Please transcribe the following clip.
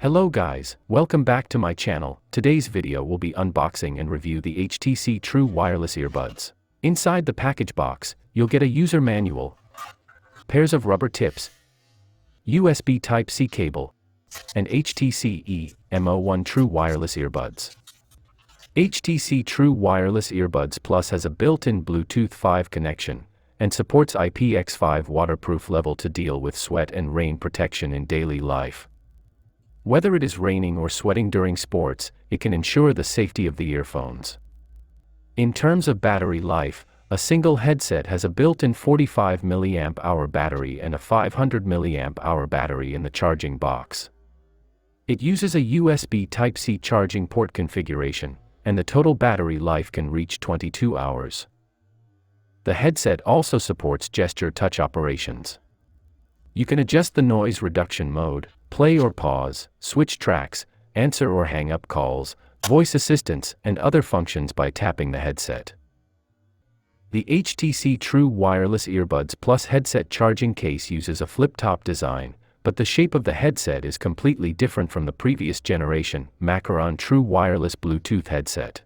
Hello guys, welcome back to my channel. Today's video will be unboxing and review the HTC True Wireless Earbuds. Inside the package box, you'll get a user manual, pairs of rubber tips, USB Type-C cable, and HTC E-Mo1 True Wireless Earbuds. HTC True Wireless Earbuds Plus has a built-in Bluetooth 5 connection, and supports IPX5 waterproof level to deal with sweat and rain protection in daily life. Whether it is raining or sweating during sports, it can ensure the safety of the earphones. In terms of battery life, a single headset has a built-in 45 mAh battery and a 500 mAh battery in the charging box. It uses a USB Type-C charging port configuration, and the total battery life can reach 22 hours. The headset also supports gesture touch operations. You can adjust the noise reduction mode, play or pause, switch tracks, answer or hang up calls, voice assistants, and other functions by tapping the headset. The HTC True Wireless Earbuds Plus headset charging case uses a flip-top design, but the shape of the headset is completely different from the previous generation Macaron True Wireless Bluetooth headset.